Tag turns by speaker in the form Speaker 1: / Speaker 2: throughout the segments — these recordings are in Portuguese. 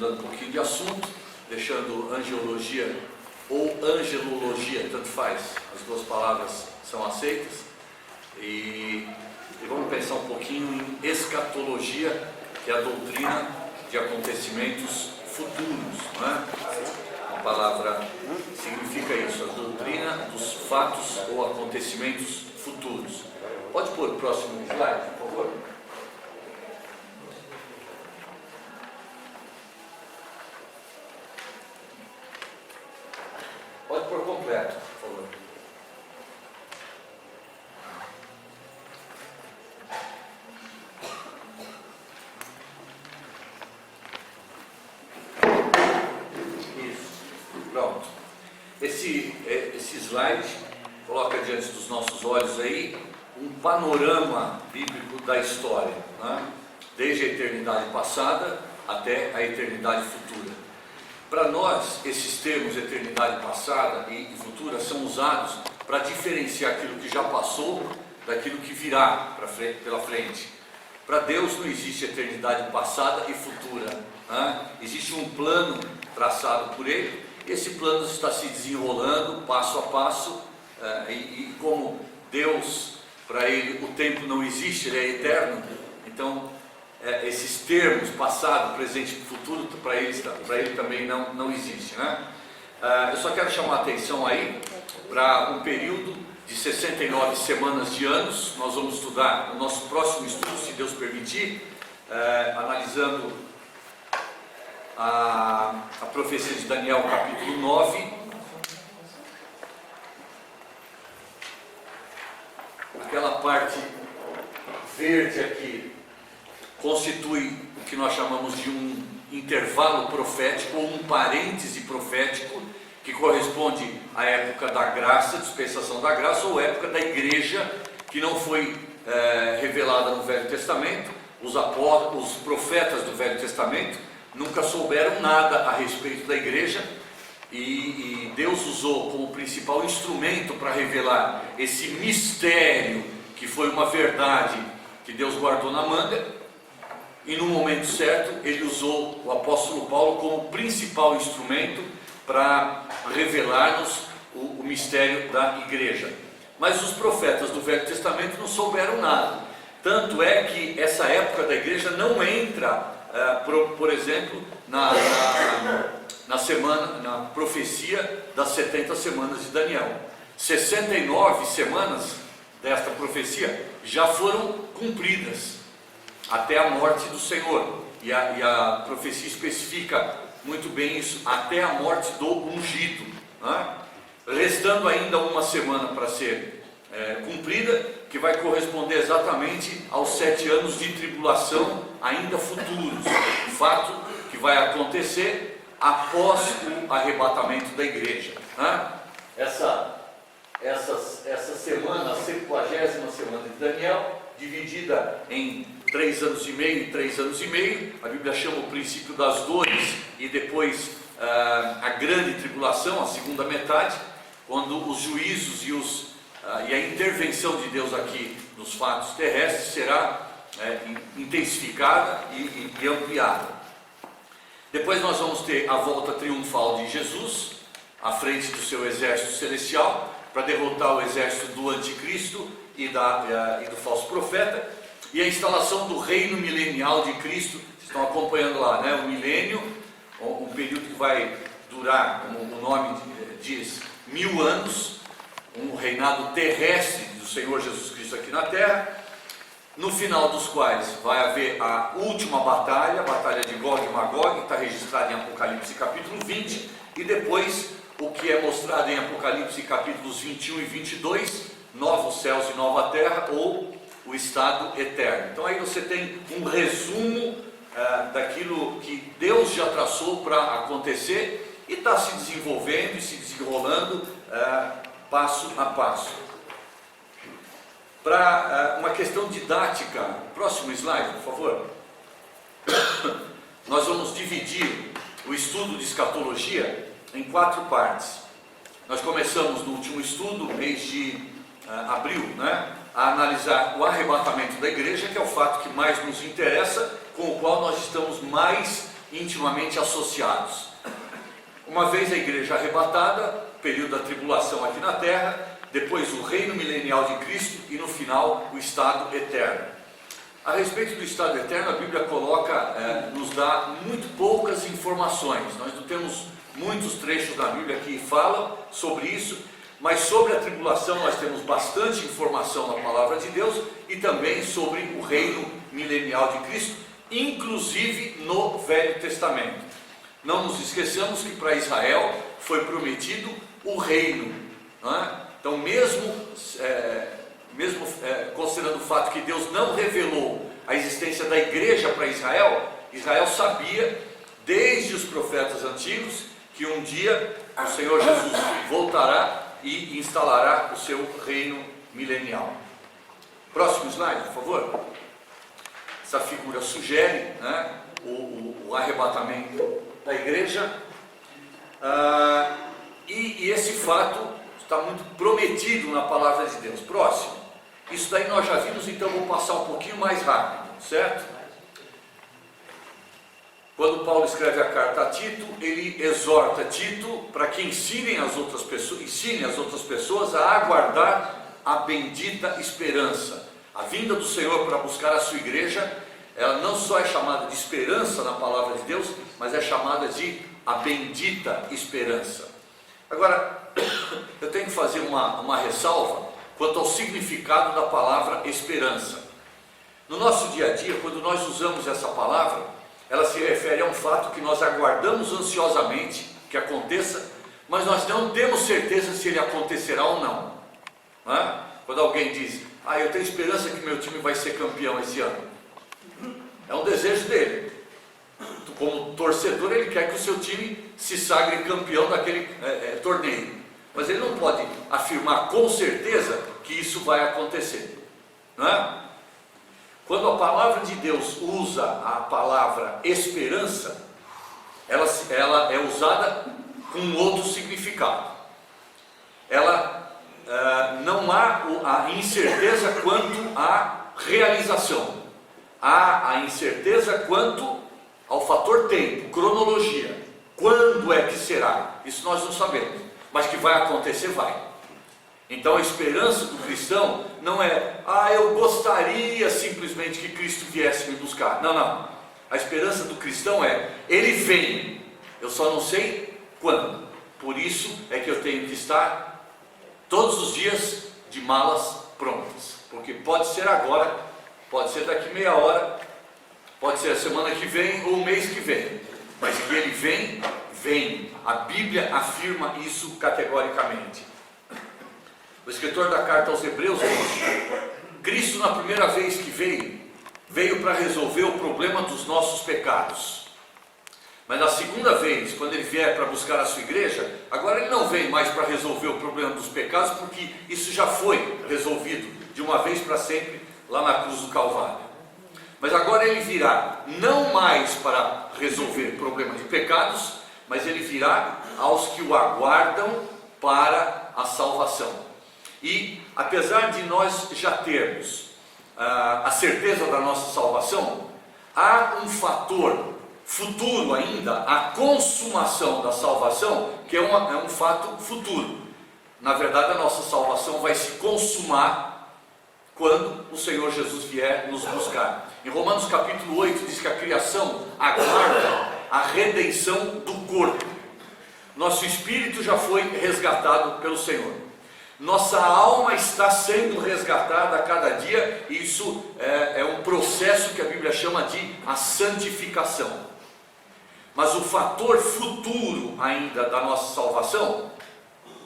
Speaker 1: mudando um pouquinho de assunto, deixando angiologia ou angelologia, tanto faz, as duas palavras são aceitas, e vamos pensar um pouquinho em escatologia, que é a doutrina de acontecimentos futuros, não é? A palavra significa isso, a doutrina dos fatos ou acontecimentos futuros. Pode pôr o próximo slide, por favor? Pode pôr completo, por favor. Pronto. Esse slide coloca diante dos nossos olhos aí um panorama bíblico da história, né? Desde a eternidade passada até a eternidade futura. Para nós, esses termos eternidade passada e futura são usados para diferenciar aquilo que já passou daquilo que virá pela frente. Para Deus não existe eternidade passada e futura, né? Existe um plano traçado por Ele. Esse plano está se desenrolando passo a passo, e como Deus, para Ele, o tempo não existe, Ele é eterno, então esses termos, passado, presente e futuro, para Ele também não existe, né? Eu só quero chamar a atenção aí para um período de 69 semanas de anos. Nós vamos estudar no nosso próximo estudo, se Deus permitir, analisando a profecia de Daniel, capítulo 9, aquela parte verde aqui constitui o que nós chamamos de um intervalo profético ou um parêntese profético que corresponde à época da graça, dispensação da graça, ou época da igreja que não foi revelada no Velho Testamento. Os profetas do Velho Testamento nunca souberam nada a respeito da igreja, e Deus usou como principal instrumento para revelar esse mistério, que foi uma verdade que Deus guardou na manga, e no momento certo Ele usou o apóstolo Paulo como principal instrumento para revelar-nos o mistério da igreja. Mas os profetas do Velho Testamento não souberam nada, tanto é que essa época da igreja não entra, por exemplo, na profecia das 70 semanas de Daniel. 69 semanas desta profecia já foram cumpridas até a morte do Senhor, e a profecia especifica muito bem isso, até a morte do ungido, né? Restando ainda uma semana para ser cumprida, que vai corresponder exatamente aos 7 anos de tribulação ainda futuros, fato que vai acontecer após o arrebatamento da igreja, né? Essa semana, a 70ª semana de Daniel, dividida em 3 anos e meio e 3 anos e meio, a Bíblia chama o princípio das dores e depois a grande tribulação, a segunda metade, quando os juízos e a intervenção de Deus aqui nos fatos terrestres será intensificada e ampliada. Depois nós vamos ter a volta triunfal de Jesus à frente do seu exército celestial para derrotar o exército do anticristo e do falso profeta, e a instalação do reino milenial de Cristo. Vocês estão acompanhando lá, né? O milênio, um período que vai durar, como o nome diz, 1000 anos, um reinado terrestre do Senhor Jesus Cristo aqui na terra, no final dos quais vai haver a última batalha, a batalha de Gog e Magog, que está registrada em Apocalipse capítulo 20, e depois o que é mostrado em Apocalipse capítulos 21 e 22, novos céus e nova terra, ou o estado eterno. Então aí você tem um resumo daquilo que Deus já traçou para acontecer e está se desenvolvendo e se desenrolando passo a passo. Para uma questão didática, próximo slide, por favor. Nós vamos dividir o estudo de escatologia em 4 partes. Nós começamos no último estudo, mês de abril, né, a analisar o arrebatamento da igreja, que é o fato que mais nos interessa, com o qual nós estamos mais intimamente associados. Uma vez a igreja arrebatada, período da tribulação aqui na terra, depois o reino milenial de Cristo e no final o estado eterno. A respeito do estado eterno, a Bíblia nos dá muito poucas informações. Nós não temos muitos trechos da Bíblia que falam sobre isso, mas sobre a tribulação nós temos bastante informação na palavra de Deus e também sobre o reino milenial de Cristo, inclusive no Velho Testamento. Não nos esqueçamos que para Israel foi prometido o reino, não é? Então, mesmo considerando o fato que Deus não revelou a existência da igreja para Israel, Israel sabia, desde os profetas antigos, que um dia o Senhor Jesus voltará e instalará o seu reino milenial. Próximo slide, por favor. Essa figura sugere, né, o arrebatamento da igreja, e esse fato está muito prometido na palavra de Deus. Próximo. Isso daí nós já vimos, então vou passar um pouquinho mais rápido, certo? Quando Paulo escreve a carta a Tito, ele exorta Tito para que ensine as outras pessoas a aguardar a bendita esperança. A vinda do Senhor para buscar a sua igreja, ela não só é chamada de esperança na palavra de Deus, mas é chamada de a bendita esperança. Agora, eu tenho que fazer uma ressalva quanto ao significado da palavra esperança. No nosso dia a dia, quando nós usamos essa palavra, ela se refere a um fato que nós aguardamos ansiosamente que aconteça, mas nós não temos certeza se ele acontecerá ou não. Não é? Quando alguém diz, eu tenho esperança que meu time vai ser campeão esse ano, é um desejo dele. Como torcedor, ele quer que o seu time se sagre campeão daquele torneio, mas ele não pode afirmar com certeza que isso vai acontecer, não é? Quando a palavra de Deus usa a palavra esperança, ela é usada com outro significado. Não há a incerteza quanto à realização, há a incerteza quanto ao fator tempo, cronologia. Quando é que será? Isso nós não sabemos, mas que vai acontecer, vai. Então a esperança do cristão não é, eu gostaria simplesmente que Cristo viesse me buscar. Não. A esperança do cristão é, ele vem, eu só não sei quando. Por isso é que eu tenho que estar todos os dias de malas prontas, porque pode ser agora, pode ser daqui meia hora, pode ser a semana que vem ou o mês que vem, mas que ele vem, vem. A Bíblia afirma isso categoricamente. O escritor da carta aos Hebreus diz: Cristo, na primeira vez que veio para resolver o problema dos nossos pecados. Mas na segunda vez, quando ele vier para buscar a sua igreja, agora ele não vem mais para resolver o problema dos pecados, porque isso já foi resolvido de uma vez para sempre lá na cruz do Calvário. Mas agora ele virá não mais para resolver problema de pecados, mas ele virá aos que o aguardam para a salvação. E apesar de nós já termos a certeza da nossa salvação, há um fator futuro ainda, a consumação da salvação, que é um fato futuro. Na verdade, a nossa salvação vai se consumar quando o Senhor Jesus vier nos buscar. Em Romanos capítulo 8 diz que a criação aguarda a redenção do corpo. Nosso espírito já foi resgatado pelo Senhor. Nossa alma está sendo resgatada a cada dia, e isso é um processo que a Bíblia chama de a santificação. Mas o fator futuro ainda da nossa salvação,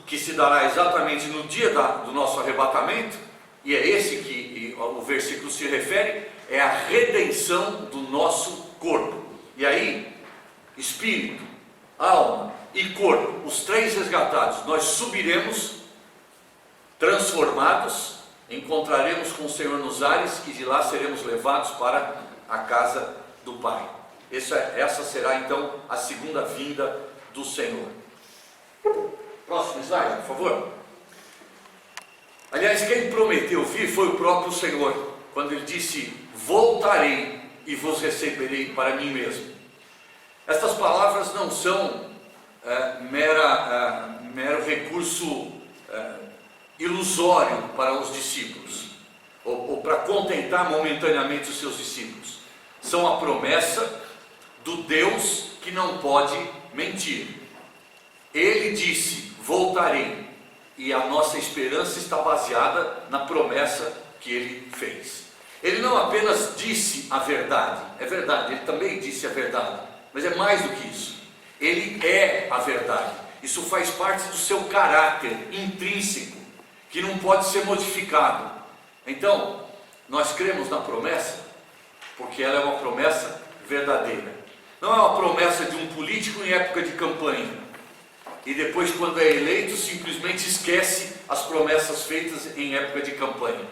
Speaker 1: que se dará exatamente no dia do nosso arrebatamento, e é esse que o versículo se refere, é a redenção do nosso corpo. E aí, espírito, alma e corpo, os três resgatados, nós subiremos transformados, encontraremos com o Senhor nos ares e de lá seremos levados para a casa do Pai. Essa será então a segunda vinda do Senhor. Próximo slide, por favor. Aliás, quem prometeu vir foi o próprio Senhor, quando ele disse: voltarei e vos receberei para mim mesmo. são mero recurso ilusório para os discípulos, ou para contentar momentaneamente os seus discípulos. São a promessa do Deus que não pode mentir. Ele disse: voltarei, e a nossa esperança está baseada na promessa que ele fez. Ele não apenas disse a verdade, é verdade, ele também disse a verdade, mas é mais do que isso. Ele é a verdade. Isso faz parte do seu caráter intrínseco, que não pode ser modificado. Então, nós cremos na promessa porque ela é uma promessa verdadeira. Não é uma promessa de um político em época de campanha e depois, quando é eleito, simplesmente esquece as promessas feitas em época de campanha.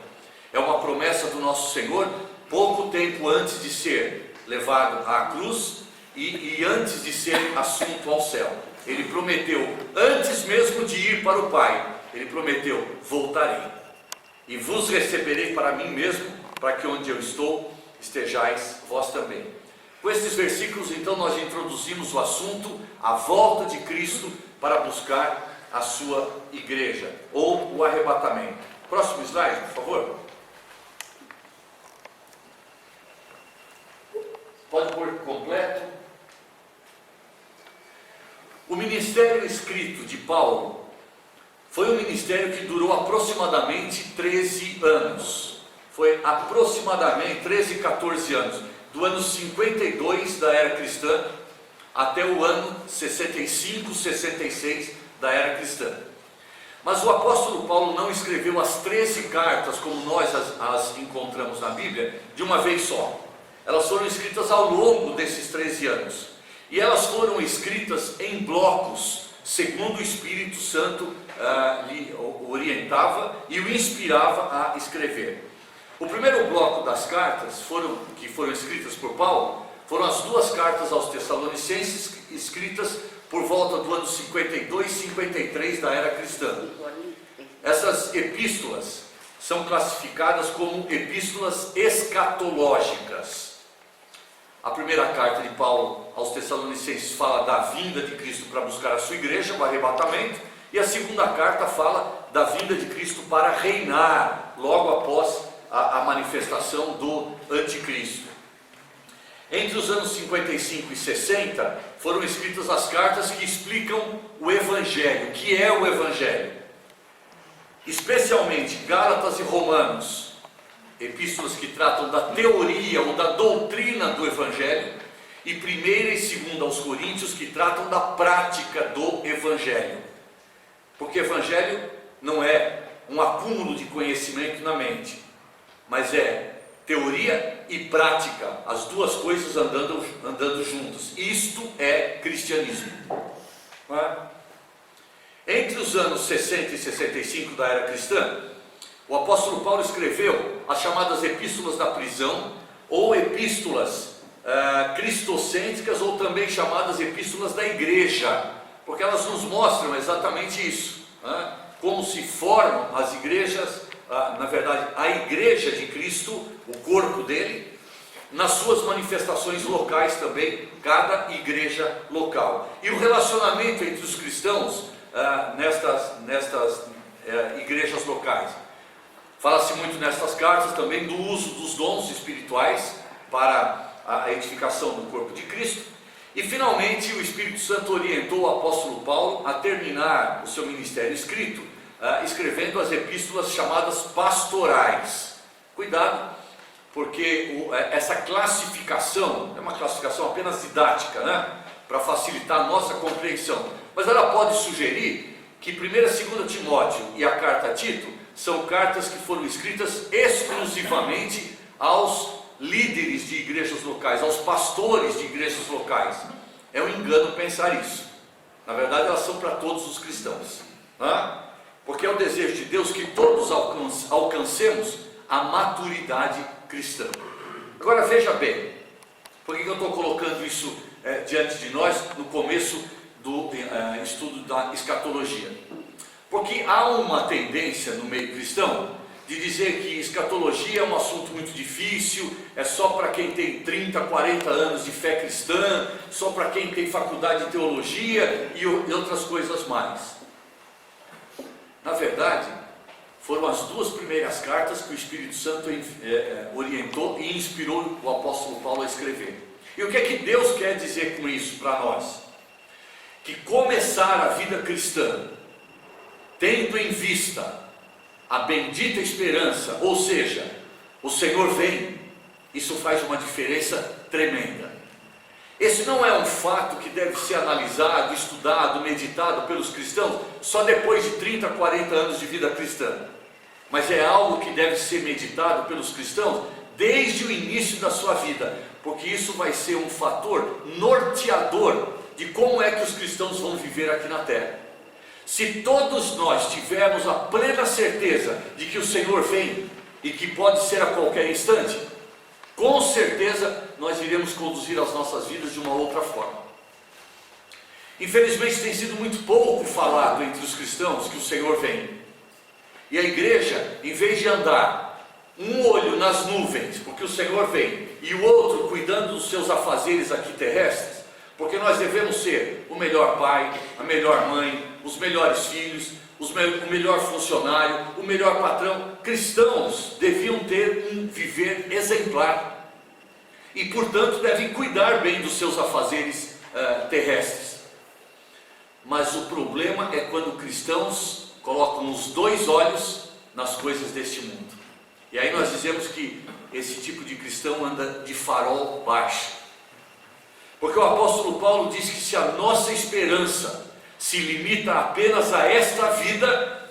Speaker 1: É uma promessa do nosso Senhor pouco tempo antes de ser levado à cruz e antes de ser assunto ao céu. Ele prometeu, antes mesmo de ir para o Pai, ele prometeu: voltarei e vos receberei para mim mesmo, para que onde eu estou estejais vós também. Com esses versículos, então, nós introduzimos o assunto, a volta de Cristo para buscar a sua igreja, ou o arrebatamento. Próximo slide, por favor. Pode pôr completo. O ministério escrito de Paulo foi um ministério que durou aproximadamente 13 anos. Foi aproximadamente 13, 14 anos. Do ano 52 da era cristã até o ano 65, 66 da era cristã. Mas o apóstolo Paulo não escreveu as 13 cartas, como nós as encontramos na Bíblia, de uma vez só. Elas foram escritas ao longo desses 13 anos. E elas foram escritas em blocos, segundo o Espírito Santo lhe orientava e o inspirava a escrever. O primeiro bloco das cartas que foram escritas por Paulo foram as duas cartas aos Tessalonicenses, escritas por volta do ano 52 e 53 da era cristã. Essas epístolas são classificadas como epístolas escatológicas. A primeira carta de Paulo aos Tessalonicenses fala da vinda de Cristo para buscar a sua igreja, o arrebatamento, e a segunda carta fala da vinda de Cristo para reinar logo após a manifestação do anticristo. Entre os anos 55 e 60 foram escritas as cartas que explicam o Evangelho. O que é o Evangelho? Especialmente Gálatas e Romanos, epístolas que tratam da teoria ou da doutrina do Evangelho, e 1ª e 2ª aos Coríntios, que tratam da prática do Evangelho. Porque Evangelho não é um acúmulo de conhecimento na mente, mas é teoria e prática, as duas coisas andando juntas. Isto é cristianismo. Não é? Entre os anos 60 e 65 da era cristã, o apóstolo Paulo escreveu as chamadas epístolas da prisão, ou epístolas cristocêntricas, ou também chamadas epístolas da igreja, porque elas nos mostram exatamente isso, né? Como se formam as igrejas, na verdade a igreja de Cristo, o corpo dele, nas suas manifestações locais também, cada igreja local, e o relacionamento entre os cristãos nestas igrejas locais. Fala-se muito nestas cartas também do uso dos dons espirituais para a edificação do corpo de Cristo. E finalmente o Espírito Santo orientou o apóstolo Paulo a terminar o seu ministério escrito, escrevendo as epístolas chamadas pastorais. Cuidado, porque essa classificação é uma classificação apenas didática, né? Para facilitar a nossa compreensão, mas ela pode sugerir que 1ª e 2ª Timóteo e a carta a Tito são cartas que foram escritas exclusivamente aos líderes de igrejas locais, aos pastores de igrejas locais. É um engano pensar isso. Na verdade, elas são para todos os cristãos, né? Porque é o desejo de Deus que todos alcancemos a maturidade cristã. Agora veja bem, por que eu estou colocando isso diante de nós no começo do estudo da escatologia? Porque há uma tendência no meio cristão de dizer que escatologia é um assunto muito difícil, é só para quem tem 30, 40 anos de fé cristã, só para quem tem faculdade de teologia e outras coisas mais. Na verdade, foram as duas primeiras cartas que o Espírito Santo orientou e inspirou o apóstolo Paulo a escrever. E o que é que Deus quer dizer com isso para nós? Que começar a vida cristã, tendo em vista a bendita esperança, ou seja, o Senhor vem, isso faz uma diferença tremenda. Esse não é um fato que deve ser analisado, estudado, meditado pelos cristãos só depois de 30, 40 anos de vida cristã, mas é algo que deve ser meditado pelos cristãos desde o início da sua vida, porque isso vai ser um fator norteador de como é que os cristãos vão viver aqui na terra. Se todos nós tivermos a plena certeza de que o Senhor vem e que pode ser a qualquer instante, com certeza nós iremos conduzir as nossas vidas de uma outra forma. Infelizmente tem sido muito pouco falado entre os cristãos que o Senhor vem. E a igreja, em vez de andar um olho nas nuvens, porque o Senhor vem, e o outro cuidando dos seus afazeres aqui terrestres, porque nós devemos ser o melhor pai, a melhor mãe, os melhores filhos, o melhor funcionário, o melhor patrão. Cristãos deviam ter um viver exemplar e, portanto, devem cuidar bem dos seus afazeres terrestres. Mas o problema é quando cristãos colocam os dois olhos nas coisas deste mundo. E aí nós dizemos que esse tipo de cristão anda de farol baixo. Porque o apóstolo Paulo diz que se a nossa esperança se limita apenas a esta vida,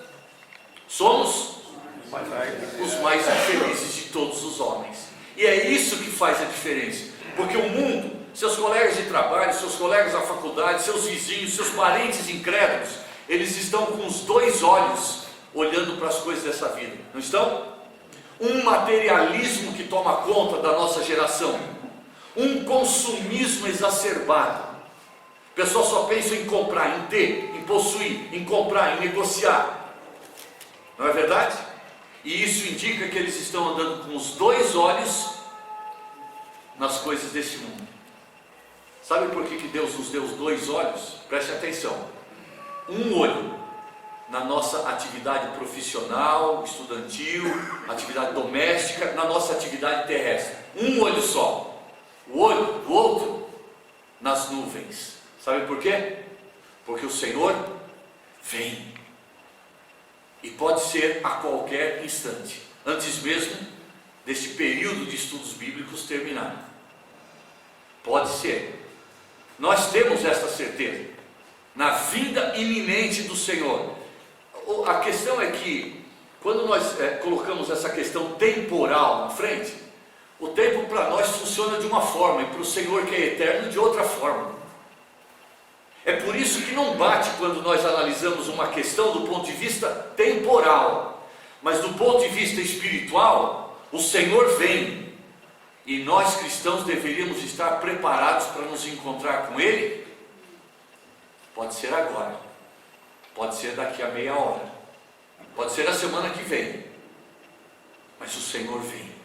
Speaker 1: somos os mais infelizes de todos os homens. E é isso que faz a diferença. Porque o mundo, seus colegas de trabalho, seus colegas da faculdade, seus vizinhos, seus parentes incrédulos, eles estão com os dois olhos olhando para as coisas dessa vida, não estão? Um materialismo que toma conta da nossa geração, um consumismo exacerbado. O pessoal só pensa em comprar, em ter, em possuir, em comprar, em negociar. Não é verdade? E isso indica que eles estão andando com os dois olhos nas coisas deste mundo. Sabe por que Deus nos deu os dois olhos? Preste atenção. Um olho na nossa atividade profissional, estudantil, atividade doméstica, na nossa atividade terrestre. Um olho só. O outro nas nuvens. Sabe por quê? Porque o Senhor vem. E pode ser a qualquer instante, antes mesmo deste período de estudos bíblicos terminar. Pode ser. Nós temos esta certeza, na vinda iminente do Senhor. A questão é que, quando nós colocamos essa questão temporal na frente, o tempo para nós funciona de uma forma, e para o Senhor que é eterno de outra forma. É por isso que não bate quando nós analisamos uma questão do ponto de vista temporal, mas do ponto de vista espiritual, o Senhor vem, e nós cristãos deveríamos estar preparados para nos encontrar com Ele. Pode ser agora, pode ser daqui a meia hora, pode ser na semana que vem, mas o Senhor vem.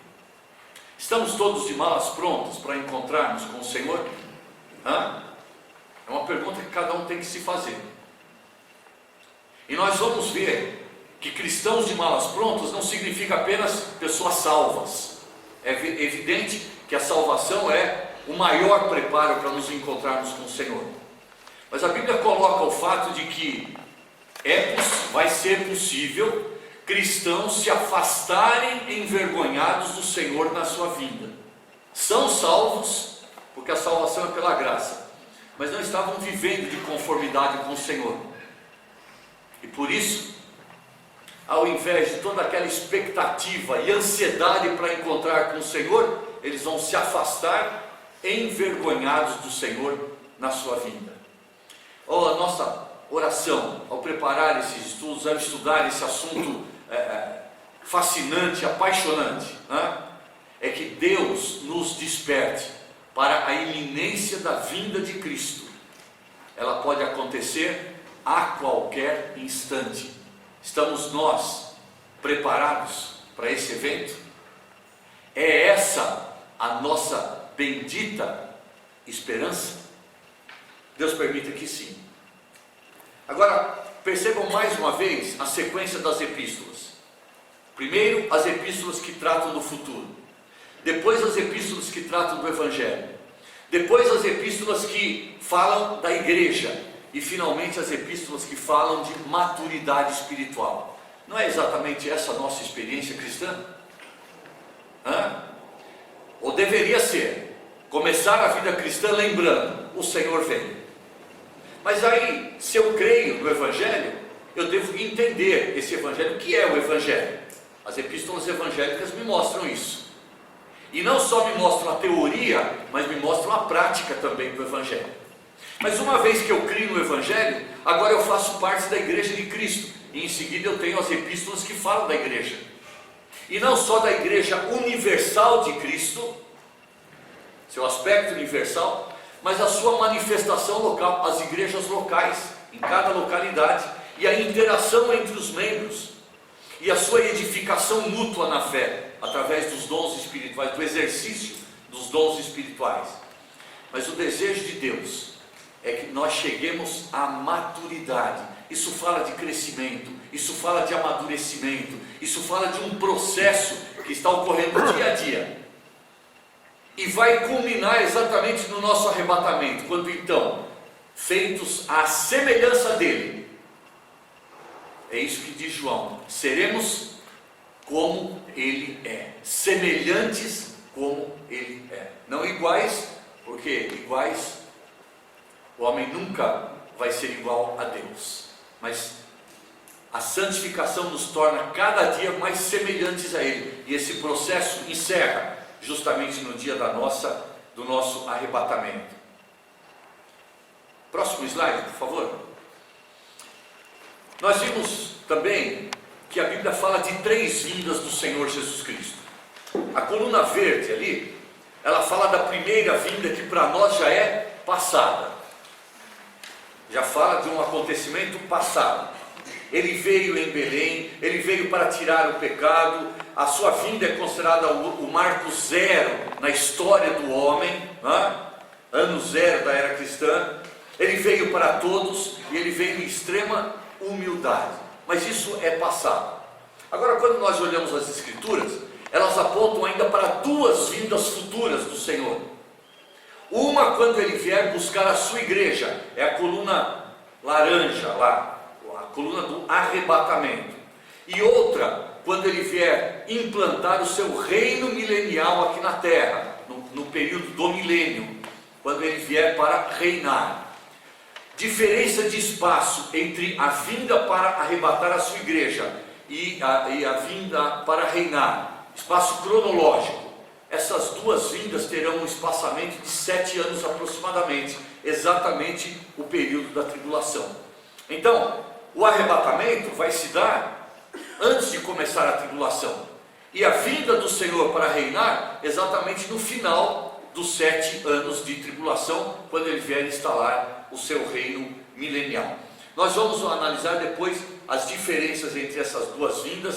Speaker 1: Estamos todos de malas prontas para encontrarmos com o Senhor? É uma pergunta que cada um tem que se fazer. E nós vamos ver que cristãos de malas prontas não significa apenas pessoas salvas. É evidente que a salvação é o maior preparo para nos encontrarmos com o Senhor. Mas a Bíblia coloca o fato de que vai ser possível cristãos se afastarem envergonhados do Senhor na sua vinda. São salvos, porque a salvação é pela graça, mas não estavam vivendo de conformidade com o Senhor. E por isso, ao invés de toda aquela expectativa e ansiedade para encontrar com o Senhor, eles vão se afastar envergonhados do Senhor na sua vinda. A nossa oração, ao preparar esses estudos, ao estudar esse assunto fascinante, apaixonante, é que Deus nos desperte para a iminência da vinda de Cristo. Ela pode acontecer a qualquer instante. Estamos nós preparados? para esse evento? É essa a nossa bendita esperança? Deus permita que sim. Agora, percebam mais uma vez a sequência das epístolas. Primeiro, as epístolas que tratam do futuro. Depois, as epístolas que tratam do Evangelho. Depois, as epístolas que falam da igreja. E, finalmente, as epístolas que falam de maturidade espiritual. Não é exatamente essa a nossa experiência cristã? Ou deveria ser. Começar a vida cristã lembrando, o Senhor vem. Mas aí, se eu creio no Evangelho, eu devo entender esse Evangelho. O que é o Evangelho? As epístolas evangélicas me mostram isso. E não só me mostram a teoria, mas me mostram a prática também do Evangelho. Mas uma vez que eu crio no Evangelho, agora eu faço parte da igreja de Cristo. E em seguida eu tenho as epístolas que falam da igreja. E não só da igreja universal de Cristo, seu aspecto universal, mas a sua manifestação local, as igrejas locais, em cada localidade, e a interação entre os membros, e a sua edificação mútua na fé, através dos dons espirituais, do exercício dos dons espirituais. Mas o desejo de Deus é que nós cheguemos à maturidade. Isso fala de crescimento, isso fala de amadurecimento, isso fala de um processo que está ocorrendo dia a dia. E vai culminar exatamente no nosso arrebatamento, quando então, feitos à semelhança dele, é isso que diz João, seremos como ele é, semelhantes como ele é, não iguais, porque iguais, o homem nunca vai ser igual a Deus, mas a santificação nos torna cada dia mais semelhantes a ele, e esse processo encerra justamente no dia do nosso arrebatamento. Próximo slide, por favor. Nós vimos também que a Bíblia fala de 3 vindas do Senhor Jesus Cristo. A coluna verde ali, ela fala da primeira vinda, que para nós já é passada. Já fala de um acontecimento passado. Ele veio em Belém, ele veio para tirar o pecado, a sua vinda é considerada o marco zero na história do homem, ano zero da era cristã. Ele veio para todos e ele veio em extrema humildade, mas isso é passado. Agora, quando nós olhamos as Escrituras, elas apontam ainda para 2 vindas futuras do Senhor. Uma, quando ele vier buscar a sua igreja, é a coluna laranja lá, a coluna do arrebatamento. E outra, quando ele vier implantar o seu reino milenial aqui na terra, no período do milênio, quando ele vier para reinar. Diferença de espaço entre a vinda para arrebatar a sua igreja e a vinda para reinar, espaço cronológico. Essas 2 vindas terão um espaçamento de 7 anos aproximadamente, exatamente o período da tribulação. Então, o arrebatamento vai se dar antes de começar a tribulação, e a vinda do Senhor para reinar exatamente no final dos 7 anos de tribulação, quando ele vier instalar o seu reino milenial. Nós vamos analisar depois as diferenças entre essas 2 vindas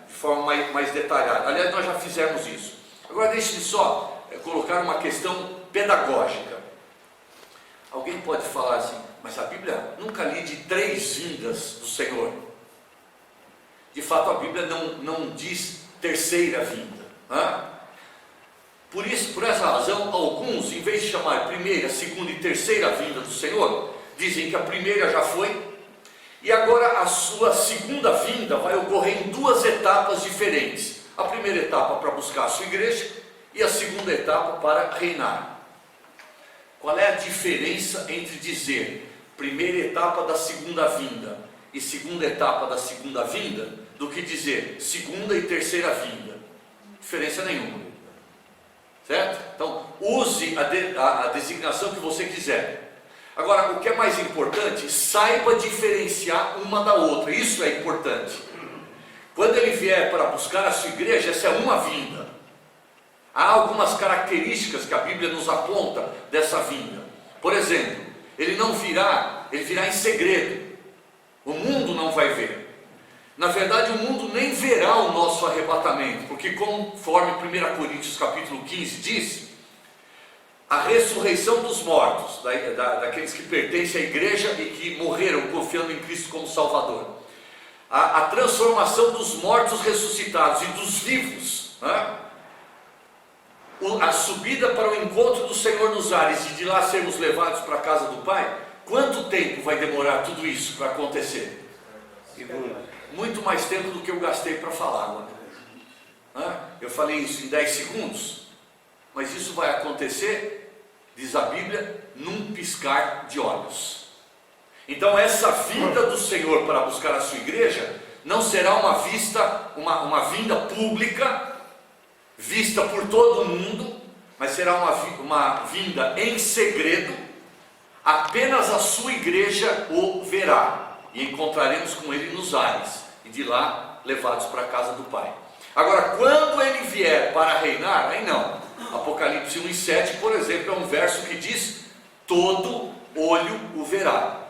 Speaker 1: de forma mais detalhada. Aliás, nós já fizemos isso. Agora deixe-me só colocar uma questão pedagógica. Alguém pode falar assim, mas a Bíblia nunca li de 3 vindas do Senhor. De fato, a Bíblia não diz terceira vinda. Por essa razão, alguns, em vez de chamar primeira, segunda e terceira vinda do Senhor, dizem que a primeira já foi, e agora a sua segunda vinda vai ocorrer em 2 etapas diferentes. A primeira etapa para buscar a sua igreja, e a segunda etapa para reinar. Qual é a diferença entre dizer primeira etapa da segunda vinda e segunda etapa da segunda vinda, do que dizer segunda e terceira vinda? Diferença nenhuma. Certo? Então, use a designação que você quiser. Agora, o que é mais importante, saiba diferenciar uma da outra. Isso é importante. Quando ele vier para buscar a sua igreja, essa é uma vinda. Há algumas características que a Bíblia nos aponta dessa vinda. Por exemplo, ele virá em segredo. O mundo não vai ver. Na verdade, o mundo nem verá o nosso arrebatamento, porque conforme 1 Coríntios capítulo 15 diz, a ressurreição dos mortos, daqueles que pertencem à igreja e que morreram confiando em Cristo como Salvador, a transformação dos mortos ressuscitados e dos vivos, né? A subida para o encontro do Senhor nos ares e de lá sermos levados para a casa do Pai, quanto tempo vai demorar tudo isso para acontecer? Muito mais tempo do que eu gastei para falar agora. Eu falei isso em 10 segundos, mas isso vai acontecer, diz a Bíblia, num piscar de olhos. Então essa vinda do Senhor para buscar a sua igreja não será uma vinda pública, vista por todo mundo, mas será uma vinda em segredo. Apenas a sua igreja o verá, e encontraremos com ele nos ares, e de lá levados para a casa do Pai. Agora, quando ele vier para reinar, aí não. Apocalipse 1:7, por exemplo, é um verso que diz: todo olho o verá.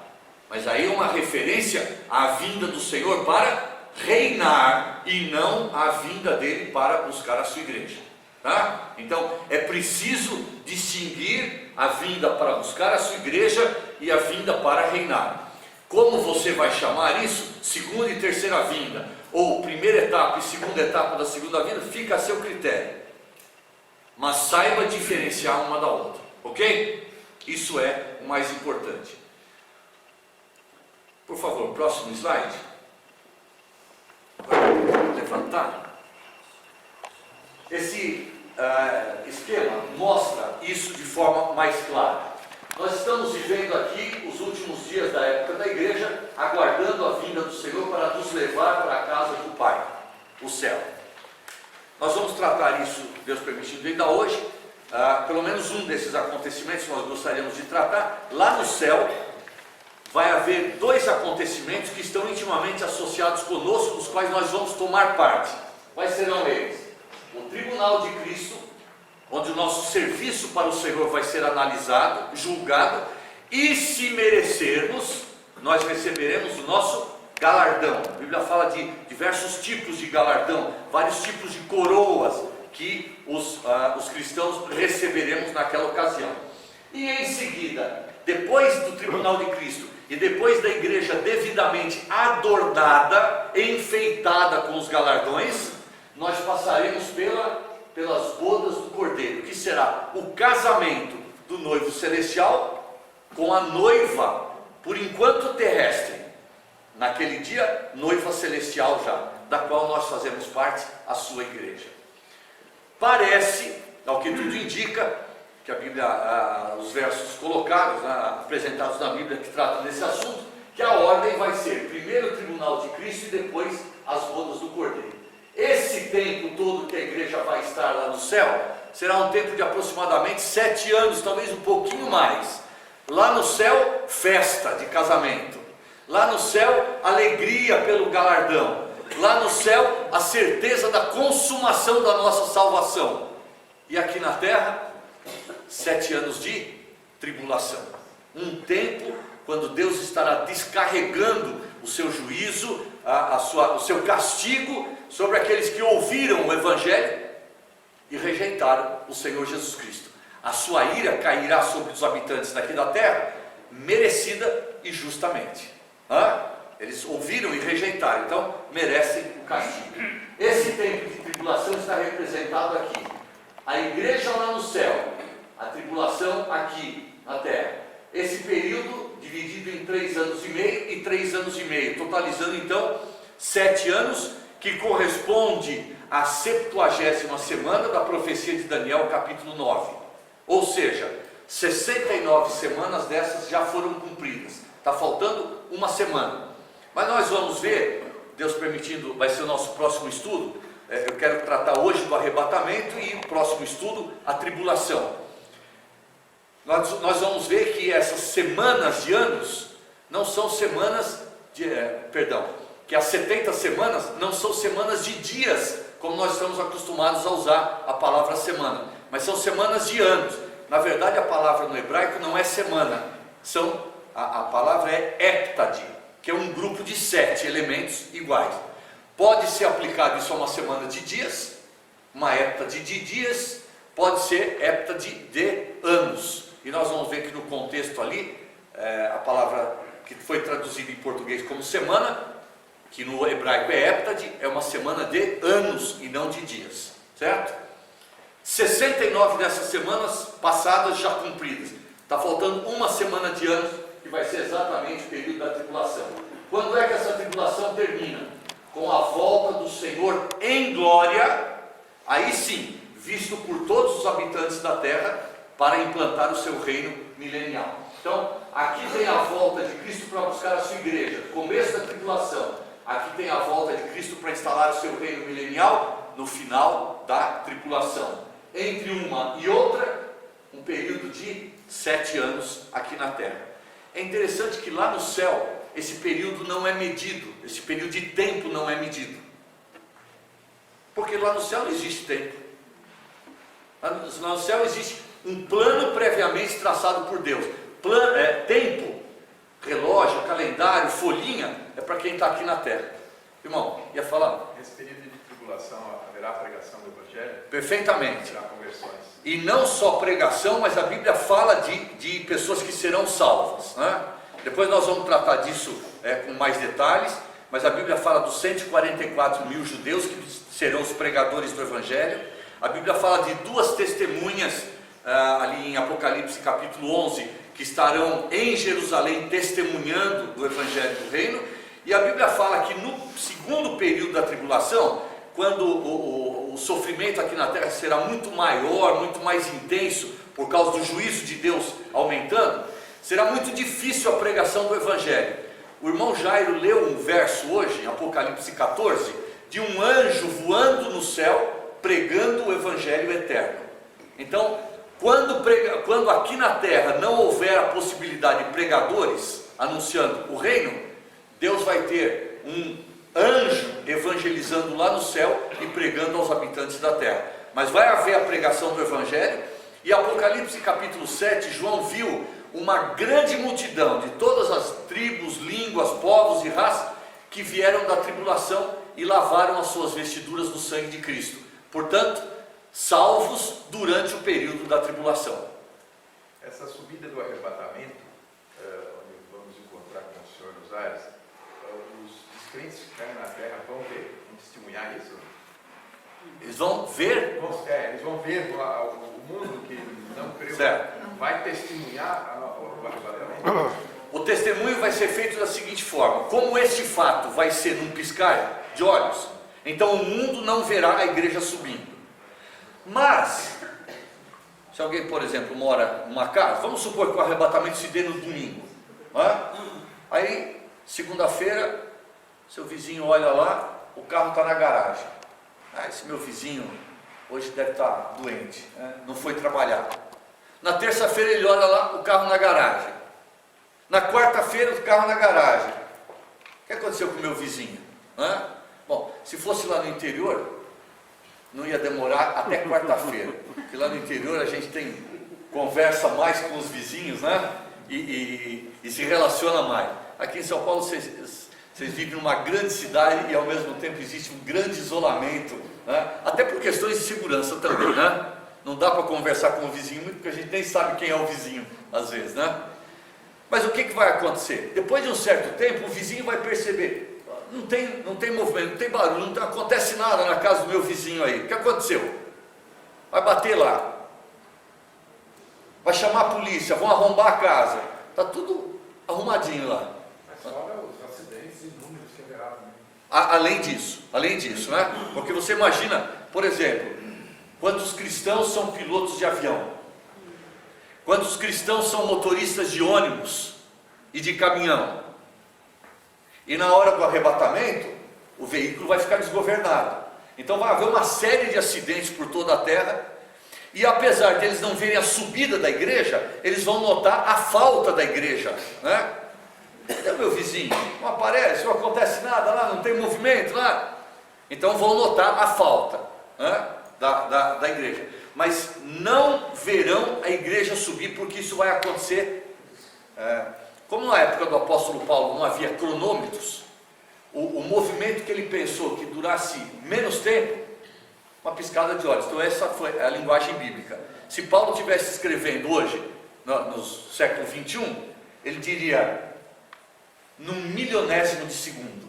Speaker 1: Mas aí é uma referência à vinda do Senhor para reinar, e não a vinda dele para buscar a sua igreja, tá? Então é preciso distinguir a vinda para buscar a sua igreja e a vinda para reinar. Como você vai chamar isso? Segunda e terceira vinda, ou primeira etapa e segunda etapa da segunda vinda, fica a seu critério, mas saiba diferenciar uma da outra, ok? Isso é o mais importante. Por favor, próximo slide. Levantar. Esse esquema mostra isso de forma mais clara. Nós estamos vivendo aqui os últimos dias da época da igreja, aguardando a vinda do Senhor para nos levar para a casa do Pai, o céu. Nós vamos tratar isso, Deus permitindo, ainda hoje. Pelo menos um desses acontecimentos nós gostaríamos de tratar. Lá no céu vai haver dois acontecimentos que estão intimamente associados conosco, dos quais nós vamos tomar parte. Quais serão eles? O tribunal de Cristo, onde o nosso serviço para o Senhor vai ser analisado, julgado, e se merecermos, nós receberemos o nosso galardão. A Bíblia fala de diversos tipos de galardão, vários tipos de coroas que os cristãos receberemos naquela ocasião. E em seguida, depois do tribunal de Cristo, e depois da igreja devidamente adornada, enfeitada com os galardões, nós passaremos pelas bodas do Cordeiro, que será o casamento do noivo celestial com a noiva, por enquanto terrestre, naquele dia, noiva celestial já, da qual nós fazemos parte, a sua igreja. Parece, ao que tudo indica, que a Bíblia, os versos colocados, apresentados na Bíblia que tratam desse assunto, que a ordem vai ser primeiro o tribunal de Cristo e depois as bodas do Cordeiro. Esse tempo todo que a igreja vai estar lá no céu, será um tempo de aproximadamente 7 anos, talvez um pouquinho mais. Lá no céu, festa de casamento. Lá no céu, alegria pelo galardão. Lá no céu, a certeza da consumação da nossa salvação. E aqui na terra, 7 anos de tribulação. Um tempo quando Deus estará descarregando o seu juízo, o seu castigo sobre aqueles que ouviram o Evangelho e rejeitaram o Senhor Jesus Cristo. A sua ira cairá sobre os habitantes daqui da terra, merecida e justamente. Eles ouviram e rejeitaram, então merecem o castigo. Esse tempo de tribulação está representado aqui. A igreja lá no céu, a tribulação aqui na terra. Esse período dividido em 3 anos e meio e 3 anos e meio, totalizando então 7 anos, que corresponde à 70ª semana da profecia de Daniel, capítulo 9. Ou seja, 69 semanas dessas já foram cumpridas. Está faltando uma semana. Mas nós vamos ver, Deus permitindo, vai ser o nosso próximo estudo. Eu quero tratar hoje do arrebatamento e o próximo estudo, a tribulação. Nós vamos ver que essas semanas de anos não são semanas de, que as 70 semanas não são semanas de dias, como nós estamos acostumados a usar a palavra semana, mas são semanas de anos. Na verdade, a palavra no hebraico não é semana, a palavra é heptade, que é um grupo de 7 elementos iguais. Pode ser aplicado isso a uma semana de dias, uma heptade de dias, pode ser heptade de anos. E nós vamos ver que no contexto ali, a palavra que foi traduzida em português como semana, que no hebraico é heptade, é uma semana de anos e não de dias, certo? 69 dessas semanas passadas já cumpridas. Está faltando uma semana de anos, que vai ser exatamente o período da tribulação. Quando é que essa tribulação termina? Com a volta do Senhor em glória, aí sim, visto por todos os habitantes da terra, para implantar o seu reino milenial. Então, aqui tem a volta de Cristo para buscar a sua igreja, começo da tribulação. Aqui tem a volta de Cristo para instalar o seu reino milenial, no final da tribulação. Entre uma e outra, um período de 7 anos aqui na terra. É interessante que lá no céu, esse período não é medido, esse período de tempo não é medido. Porque lá no céu não existe tempo. Lá no céu existe um plano previamente traçado por Deus. Tempo, relógio, calendário, folhinha, é para quem está aqui na terra. Irmão, ia falar?
Speaker 2: Nesse período de tribulação haverá pregação do Evangelho?
Speaker 1: Perfeitamente.
Speaker 2: Haverá conversões.
Speaker 1: E não só pregação, mas a Bíblia fala de pessoas que serão salvas, né? Depois nós vamos tratar disso com mais detalhes, mas a Bíblia fala dos 144 mil judeus que serão os pregadores do Evangelho. A Bíblia fala de 2 testemunhas ali em Apocalipse capítulo 11, que estarão em Jerusalém testemunhando do Evangelho do Reino. E a Bíblia fala que no segundo período da tribulação, quando o sofrimento aqui na terra será muito maior, muito mais intenso, por causa do juízo de Deus aumentando, será muito difícil a pregação do Evangelho. O irmão Jairo leu um verso hoje, em Apocalipse 14, de um anjo voando no céu, pregando o Evangelho eterno. Então, quando aqui na terra não houver a possibilidade de pregadores anunciando o reino, Deus vai ter um anjo evangelizando lá no céu e pregando aos habitantes da terra. Mas vai haver a pregação do Evangelho. E Apocalipse capítulo 7, João viu uma grande multidão de todas as tribos, línguas, povos e raças que vieram da tribulação e lavaram as suas vestiduras no sangue de Cristo. Portanto, salvos durante o período da tribulação.
Speaker 2: Essa subida do arrebatamento, onde vamos encontrar com o Senhor nos ares, os crentes que caem na terra vão ver, vão testemunhar isso?
Speaker 1: Eles vão ver?
Speaker 2: Eles vão ver o mundo que não creu, vai testemunhar o arrebatamento.
Speaker 1: O testemunho vai ser feito da seguinte forma: como este fato vai ser num piscar de olhos, então o mundo não verá a igreja subindo. Mas, se alguém, por exemplo, mora numa casa, vamos supor que o arrebatamento se dê no domingo, aí, segunda-feira, seu vizinho olha lá, o carro está na garagem. Esse meu vizinho hoje deve estar doente, não foi trabalhar. Na terça-feira ele olha lá, o carro na garagem. Na quarta-feira, o carro na garagem. O que aconteceu com o meu vizinho? Bom, se fosse lá no interior, não ia demorar até quarta-feira, porque lá no interior a gente conversa mais com os vizinhos, e se relaciona mais. Aqui em São Paulo vocês vivem numa grande cidade e ao mesmo tempo existe um grande isolamento, até por questões de segurança também, não dá para conversar com o vizinho muito, porque a gente nem sabe quem é o vizinho às vezes, Mas o que vai acontecer? Depois de um certo tempo, o vizinho vai perceber: não tem movimento, não tem barulho, não acontece nada na casa do meu vizinho aí. O que aconteceu? Vai bater lá, vai chamar a polícia, vão arrombar a casa. Está tudo arrumadinho lá.
Speaker 2: Mas fora os acidentes e números que haverá.
Speaker 1: Além disso, Porque você imagina, por exemplo, quantos cristãos são pilotos de avião? Quantos cristãos são motoristas de ônibus e de caminhão? E na hora do arrebatamento, o veículo vai ficar desgovernado. Então vai haver uma série de acidentes por toda a terra. E apesar de eles não verem a subida da igreja, eles vão notar a falta da igreja, Cadê o meu vizinho? Não aparece, não acontece nada lá, não tem movimento lá. Então vão notar a falta da igreja. Mas não verão a igreja subir, porque isso vai acontecer. Como na época do apóstolo Paulo não havia cronômetros, o movimento que ele pensou que durasse menos tempo, uma piscada de olhos. Então essa foi a linguagem bíblica. Se Paulo estivesse escrevendo hoje, no século 21, ele diria num milionésimo de segundo.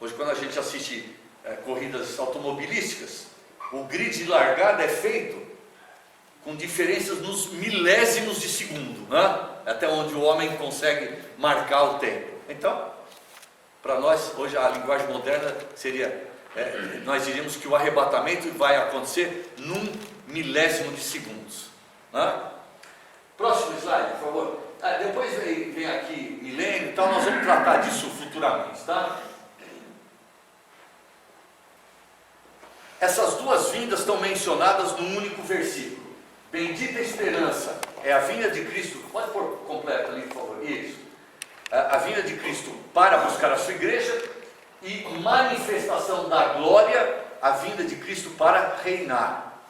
Speaker 1: Hoje, quando a gente assiste corridas automobilísticas, o grid de largada é feito com diferenças nos milésimos de segundo, até onde o homem consegue marcar o tempo. Então, para nós, hoje a linguagem moderna seria, nós diríamos que o arrebatamento vai acontecer num milésimo de segundos. Próximo slide, por favor. Depois vem aqui milênio e tal, nós vamos tratar disso futuramente, tá? Essas duas vindas estão mencionadas num único versículo. Bendita esperança é a vinda de Cristo. Pode pôr completo ali, por favor. Isso. A vinda de Cristo para buscar a sua igreja, e manifestação da glória, a vinda de Cristo para reinar.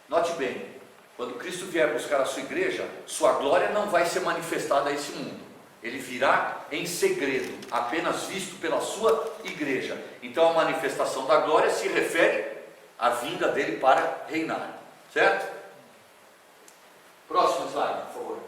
Speaker 1: Note bem, quando Cristo vier buscar a sua igreja, sua glória não vai ser manifestada a esse mundo. Ele virá em segredo, apenas visto pela sua igreja. Então a manifestação da glória se refere à vinda dele para reinar. Certo? Próximo slide, por favor.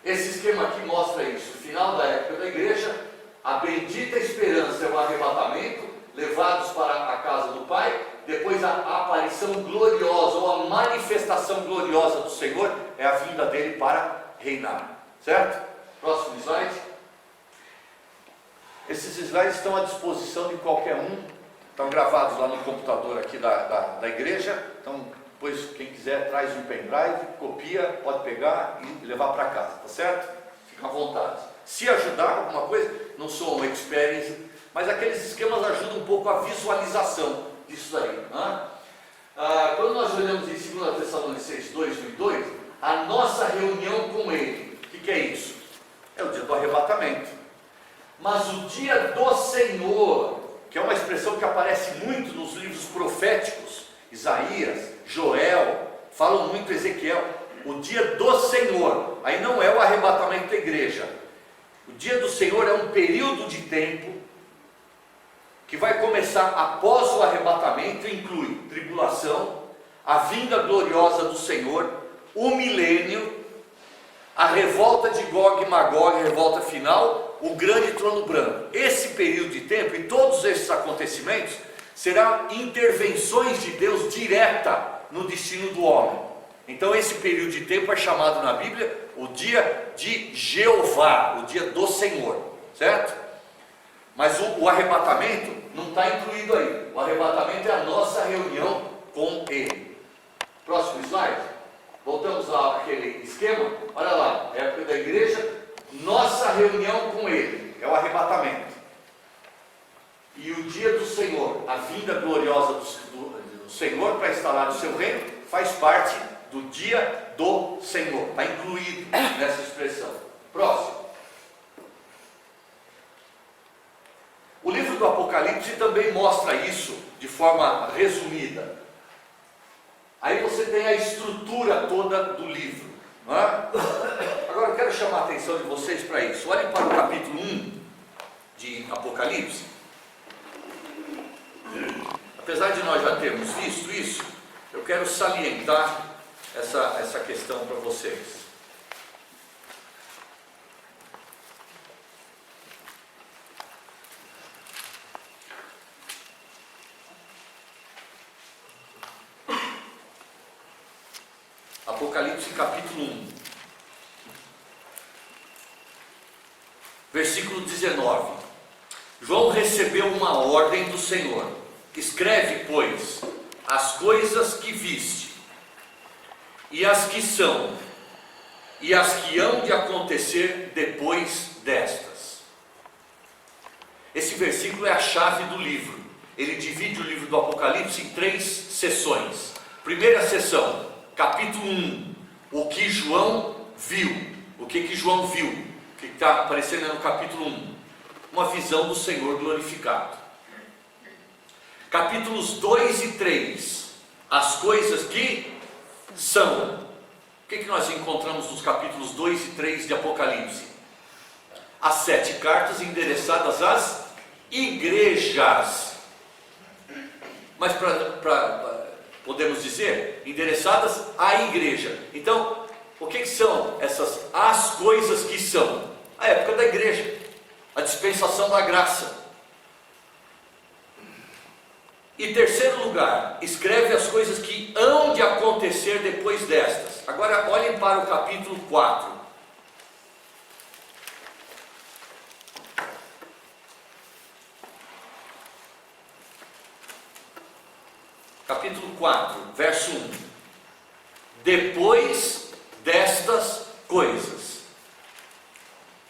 Speaker 1: Esse esquema aqui mostra isso. Final da época da igreja, a bendita esperança é o arrebatamento, levados para a casa do Pai. Depois a aparição gloriosa, ou a manifestação gloriosa do Senhor, é a vinda dele para reinar. Certo? Próximo slide. Esses slides estão à disposição de qualquer um. Estão gravados lá no computador aqui da igreja. Então, depois, quem quiser, traz um pendrive, copia, pode pegar e levar para casa, tá certo? Fica à vontade. Se ajudar alguma coisa, não sou um expert, mas aqueles esquemas ajudam um pouco a visualização disso aí. Quando nós olhamos em 2 Tessalonicenses 2, 1 e 2, a nossa reunião com Ele, o que é isso? É o dia do arrebatamento. Mas o dia do Senhor, que é uma expressão que aparece muito nos livros proféticos, Isaías, Joel, falam muito Ezequiel, o dia do Senhor, aí não é o arrebatamento da igreja. O dia do Senhor é um período de tempo que vai começar após o arrebatamento, inclui tribulação, a vinda gloriosa do Senhor, o milênio, a revolta de Gog e Magog, a revolta final, o grande trono branco. Esse período de tempo e todos esses acontecimentos serão intervenções de Deus direta no destino do homem. Então esse período de tempo é chamado na Bíblia o dia de Jeová, o dia do Senhor, certo? Mas o arrebatamento não está incluído aí. O arrebatamento é a nossa reunião com Ele. Próximo slide. Voltamos lá àquele esquema. Olha lá, época da igreja, nossa reunião com Ele, é o arrebatamento. E o dia do Senhor, a vinda gloriosa do Senhor para instalar o seu reino, faz parte do dia do Senhor. Está incluído nessa expressão. Próximo. O livro do Apocalipse também mostra isso de forma resumida. Aí você tem a estrutura toda do livro, não é? Agora eu quero chamar a atenção de vocês para isso. Olhem para o capítulo 1 de Apocalipse. Apesar de nós já termos visto isso, eu quero salientar essa questão para vocês. Apocalipse capítulo 1, versículo 19. João recebeu uma ordem do Senhor: escreve, pois, as coisas que viste, e as que são, e as que hão de acontecer depois destas. Esse versículo é a chave do livro. Ele divide o livro do Apocalipse em 3 sessões. Primeira sessão, capítulo 1, o que João viu. O que João viu? O que está aparecendo no capítulo 1? Uma visão do Senhor glorificado. Capítulos 2 e 3, as coisas que são. que nós encontramos nos capítulos 2 e 3 de Apocalipse? As 7 cartas endereçadas às igrejas. Mas podemos dizer, endereçadas à igreja. Então, o que são as coisas que são? A época da igreja, a dispensação da graça. E terceiro lugar, escreve as coisas que hão de acontecer depois destas. Agora olhem para o capítulo 4. Capítulo 4, verso 1. Depois destas coisas.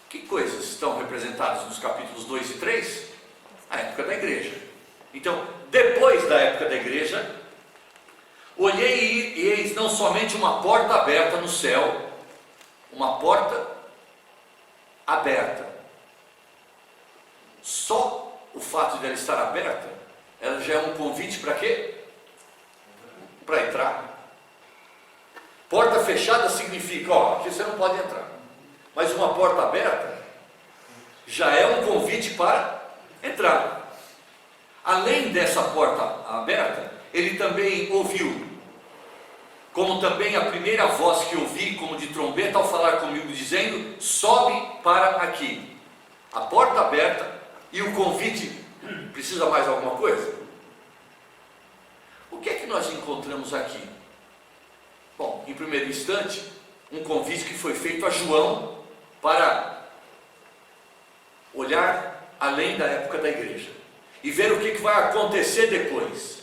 Speaker 1: Que coisas estão representadas nos capítulos 2 e 3? A época da igreja. Então, depois da época da igreja, olhei e eis não somente uma porta aberta no céu, uma porta aberta. Só o fato de ela estar aberta, ela já é um convite para quê? Para entrar. Porta fechada significa, aqui você não pode entrar. Mas uma porta aberta já é um convite para entrar. Além dessa porta aberta, ele também ouviu, como também a primeira voz que ouvi, como de trombeta, ao falar comigo, dizendo: sobe para aqui. A porta aberta e o convite. Precisa mais alguma coisa? O que é que nós encontramos aqui? Bom, em primeiro instante, um convite que foi feito a João para olhar além da época da igreja e ver o que vai acontecer depois.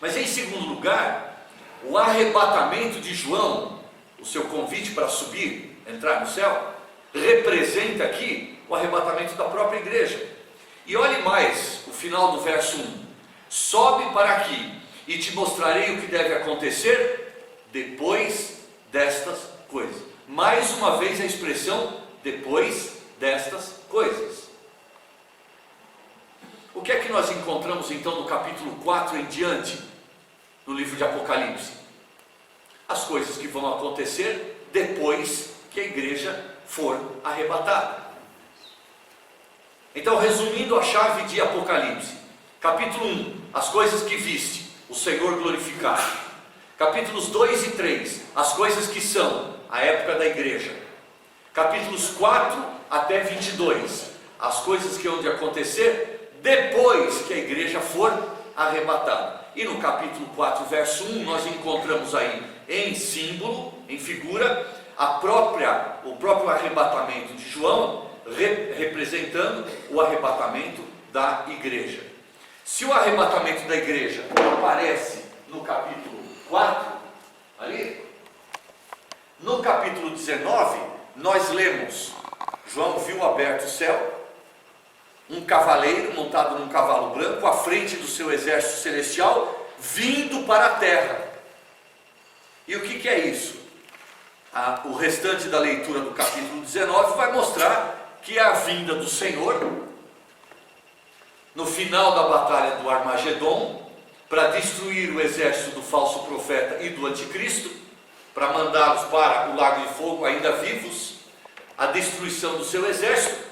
Speaker 1: Mas em segundo lugar, o arrebatamento de João, o seu convite para subir, entrar no céu, representa aqui o arrebatamento da própria igreja. E olhe mais o final do verso 1: sobe para aqui e te mostrarei o que deve acontecer depois destas coisas. Mais uma vez a expressão depois destas coisas. O que é que nós encontramos então no capítulo 4 em diante do livro de Apocalipse? As coisas que vão acontecer depois que a igreja for arrebatada. Então, resumindo a chave de Apocalipse: capítulo 1, as coisas que viste, o Senhor glorificado. Capítulos 2 e 3, as coisas que são, a época da igreja. Capítulos 4 até 22, as coisas que hão de acontecer depois que a igreja for arrebatada. E no capítulo 4, verso 1, nós encontramos aí em símbolo, em figura, o próprio arrebatamento de João, representando o arrebatamento da igreja. Se o arrebatamento da igreja aparece no capítulo 4, ali, no capítulo 19, nós lemos: João viu aberto o céu, um cavaleiro montado num cavalo branco, à frente do seu exército celestial, vindo para a terra. E o que é isso? O restante da leitura do capítulo 19 vai mostrar que é a vinda do Senhor no final da batalha do Armagedon, para destruir o exército do falso profeta e do anticristo, para mandá-los para o lago de fogo ainda vivos, a destruição do seu exército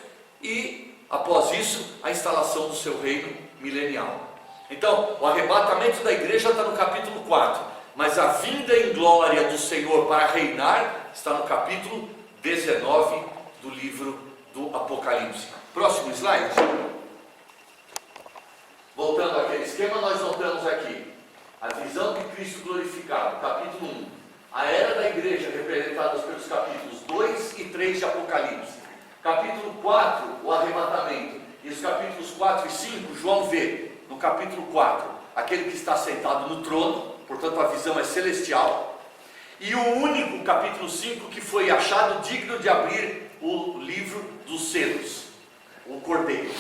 Speaker 1: e, após isso, a instalação do seu reino milenial. Então, o arrebatamento da igreja está no capítulo 4, mas a vinda em glória do Senhor para reinar está no capítulo 19 do livro do Apocalipse. Próximo slide. Voltando àquele esquema, nós notamos aqui a visão de Cristo glorificado, capítulo 1. A era da igreja, representada pelos capítulos 2 e 3 de Apocalipse. Capítulo 4, o arrebatamento. E os capítulos 4 e 5, João vê, no capítulo 4, aquele que está sentado no trono, portanto a visão é celestial. E o único, capítulo 5, que foi achado digno de abrir o livro dos selos, o Cordeiro.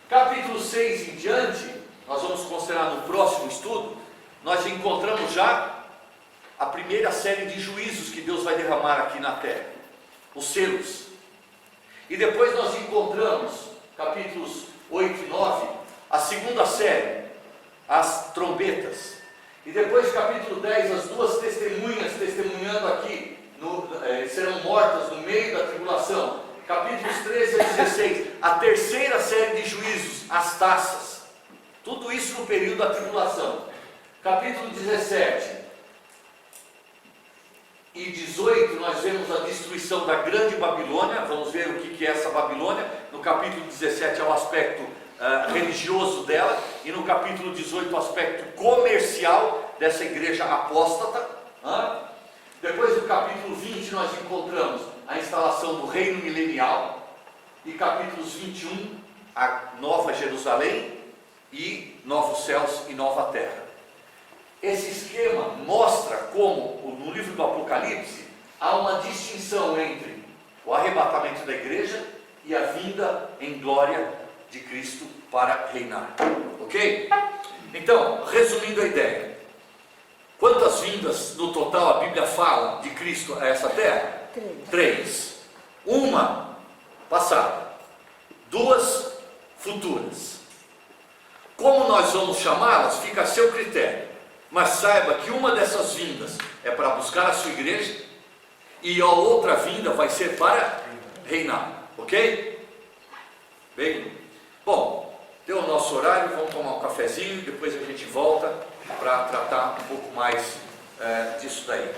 Speaker 1: Capítulo 6 em diante, nós vamos considerar no próximo estudo, nós encontramos já a primeira série de juízos que Deus vai derramar aqui na terra, os selos. E depois nós encontramos, capítulos 8 e 9, a segunda série, as trombetas. E depois, capítulo 10, as duas testemunhas testemunhando meio da tribulação. Capítulos 13 a 16, a terceira série de juízos, as taças. Tudo isso no período da tribulação. Capítulo 17 e 18, nós vemos a destruição da grande Babilônia. Vamos ver o que é essa Babilônia. No capítulo 17 é o aspecto religioso dela, e no capítulo 18 o aspecto comercial dessa igreja apóstata. Depois do capítulo 20 nós encontramos a instalação do reino milenial, e capítulos 21, a nova Jerusalém e novos céus e nova terra. Esse esquema mostra como, no livro do Apocalipse, há uma distinção entre o arrebatamento da igreja e a vinda em glória de Cristo para reinar. Ok? Então, resumindo a ideia, quantas vindas no total a Bíblia fala de Cristo a essa terra? 3. Uma passada, 2 futuras. Como nós vamos chamá-las, fica a seu critério. Mas saiba que uma dessas vindas é para buscar a sua igreja, e a outra vinda vai ser para reinar. Ok? Bem, bom, deu o nosso horário, vamos tomar um cafezinho e depois a gente volta para tratar um pouco mais disso daí.